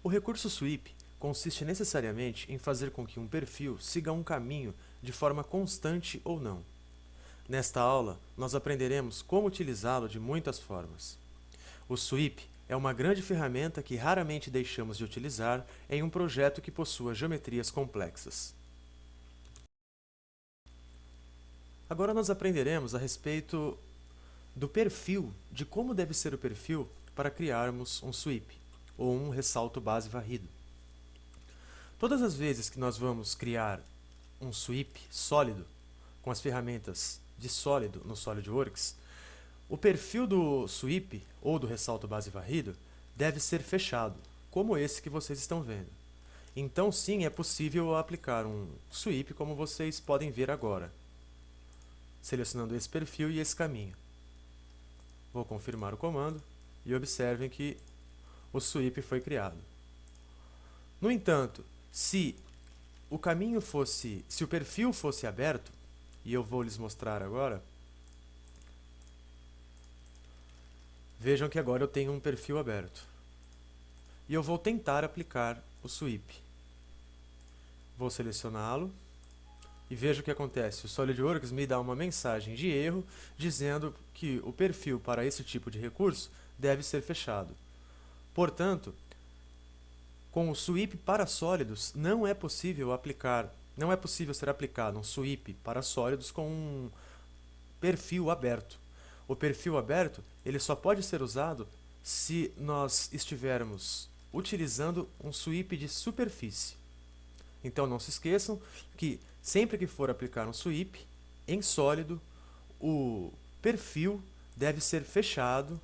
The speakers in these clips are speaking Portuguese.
O recurso sweep consiste necessariamente em fazer com que um perfil siga um caminho de forma constante ou não. Nesta aula, nós aprenderemos como utilizá-lo de muitas formas. O sweep é uma grande ferramenta que raramente deixamos de utilizar em um projeto que possua geometrias complexas. Agora nós aprenderemos a respeito do perfil, de como deve ser o perfil para criarmos um sweep, ou um ressalto base varrido. Todas as vezes que nós vamos criar um sweep sólido, com as ferramentas de sólido no SolidWorks, o perfil do sweep, ou do ressalto base varrido, deve ser fechado, como esse que vocês estão vendo. Então sim, é possível aplicar um sweep como vocês podem ver agora, selecionando esse perfil e esse caminho. Vou confirmar o comando e observem que o sweep foi criado. No entanto, se o perfil fosse aberto, e eu vou lhes mostrar agora, vejam que agora eu tenho um perfil aberto. E eu vou tentar aplicar o sweep. Vou selecioná-lo e veja o que acontece. O SolidWorks me dá uma mensagem de erro dizendo que o perfil para esse tipo de recurso deve ser fechado. Portanto, com o sweep para sólidos, não é possível ser aplicado um sweep para sólidos com um perfil aberto. O perfil aberto ele só pode ser usado se nós estivermos utilizando um sweep de superfície. Então não se esqueçam que sempre que for aplicar um sweep em sólido, o perfil deve ser fechado,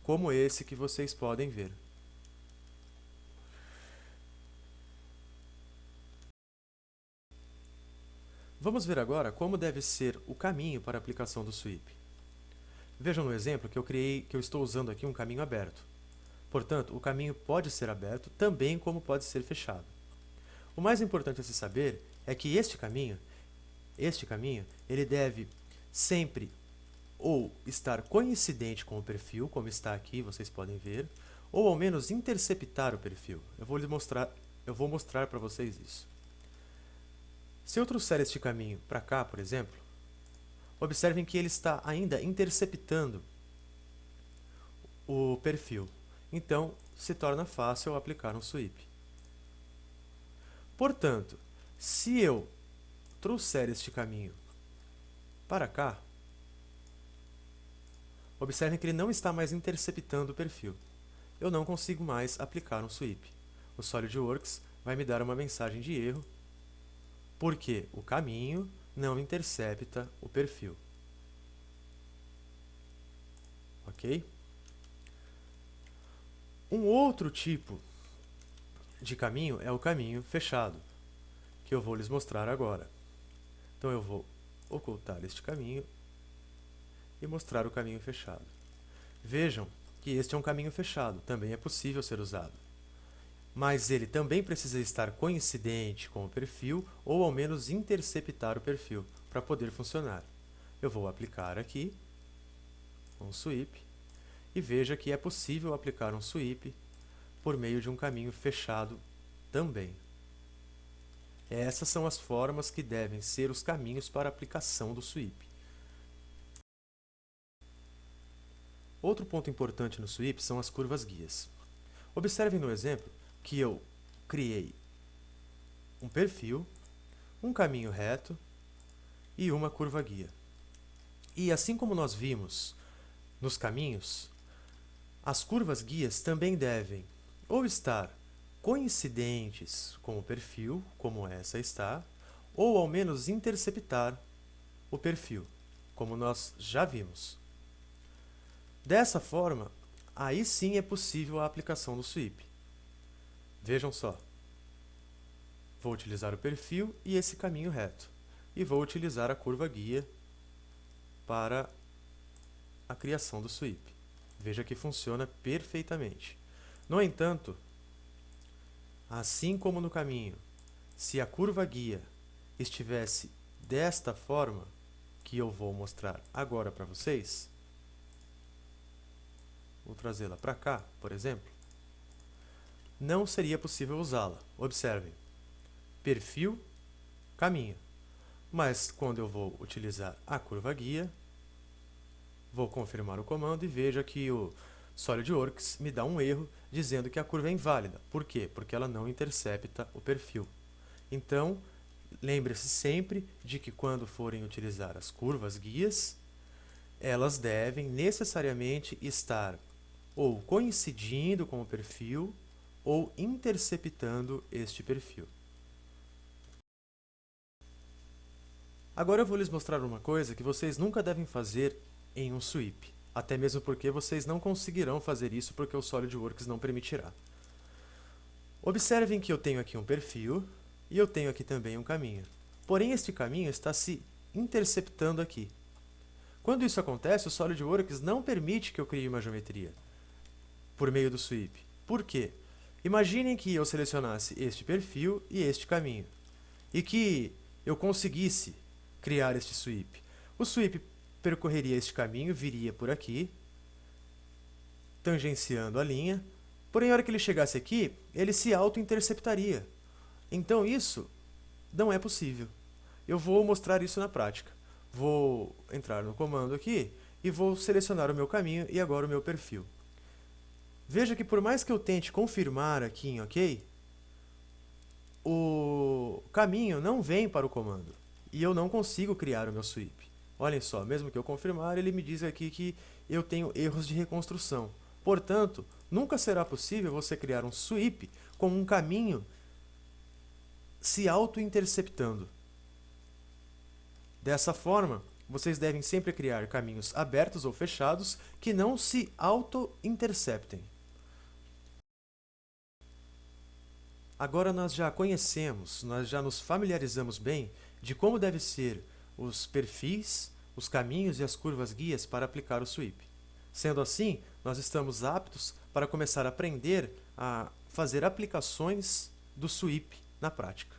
como esse que vocês podem ver. Vamos ver agora como deve ser o caminho para a aplicação do sweep. Vejam no exemplo que eu estou usando aqui um caminho aberto. Portanto, o caminho pode ser aberto também como pode ser fechado. O mais importante a se saber é que este caminho, ele deve sempre ou estar coincidente com o perfil, como está aqui, vocês podem ver, ou ao menos interceptar o perfil. Eu vou mostrar para vocês isso. Se eu trouxer este caminho para cá, por exemplo, observem que ele está ainda interceptando o perfil. Então, se torna fácil aplicar um sweep. Portanto, se eu trouxer este caminho para cá, observem que ele não está mais interceptando o perfil. Eu não consigo mais aplicar um sweep. O SolidWorks vai me dar uma mensagem de erro, porque o caminho não intercepta o perfil. Ok? Um outro tipo de caminho é o caminho fechado, que eu vou lhes mostrar agora. Então eu vou ocultar este caminho e mostrar o caminho fechado. Vejam que este é um caminho fechado, também é possível ser usado. Mas ele também precisa estar coincidente com o perfil, ou ao menos interceptar o perfil, para poder funcionar. Eu vou aplicar aqui um sweep, e veja que é possível aplicar um sweep por meio de um caminho fechado também. Essas são as formas que devem ser os caminhos para a aplicação do sweep. Outro ponto importante no sweep são as curvas guias. Observem no exemplo que eu criei um perfil, um caminho reto e uma curva guia. E assim como nós vimos nos caminhos, as curvas guias também devem ou estar coincidentes com o perfil, como essa está, ou ao menos interceptar o perfil, como nós já vimos. Dessa forma, aí sim é possível a aplicação do sweep. Vejam só. Vou utilizar o perfil e esse caminho reto. E vou utilizar a curva guia para a criação do sweep. Veja que funciona perfeitamente. No entanto, assim como no caminho, se a curva guia estivesse desta forma, que eu vou mostrar agora para vocês, vou trazê-la para cá, por exemplo, não seria possível usá-la. Observem. Perfil, caminho. Mas quando eu vou utilizar a curva guia, vou confirmar o comando e veja que o SolidWorks me dá um erro dizendo que a curva é inválida. Por quê? Porque ela não intercepta o perfil. Então, lembre-se sempre de que quando forem utilizar as curvas guias, elas devem necessariamente estar ou coincidindo com o perfil ou interceptando este perfil. Agora eu vou lhes mostrar uma coisa que vocês nunca devem fazer em um sweep, até mesmo porque vocês não conseguirão fazer isso porque o SolidWorks não permitirá. Observem que eu tenho aqui um perfil e eu tenho aqui também um caminho. Porém, este caminho está se interceptando aqui. Quando isso acontece, o SolidWorks não permite que eu crie uma geometria por meio do sweep. Por quê? Imaginem que eu selecionasse este perfil e este caminho, e que eu conseguisse criar este sweep. O sweep percorreria este caminho, viria por aqui, tangenciando a linha, porém, na hora que ele chegasse aqui, ele se auto-interceptaria. Então, isso não é possível. Eu vou mostrar isso na prática. Vou entrar no comando aqui e vou selecionar o meu caminho e agora o meu perfil. Veja que por mais que eu tente confirmar aqui em OK, o caminho não vem para o comando e eu não consigo criar o meu sweep. Olhem só, mesmo que eu confirmar, ele me diz aqui que eu tenho erros de reconstrução. Portanto, nunca será possível você criar um sweep com um caminho se auto-interceptando. Dessa forma, vocês devem sempre criar caminhos abertos ou fechados que não se auto-interceptem. Agora nós já conhecemos, nós já nos familiarizamos bem de como devem ser os perfis, os caminhos e as curvas guias para aplicar o sweep. Sendo assim, nós estamos aptos para começar a aprender a fazer aplicações do sweep na prática.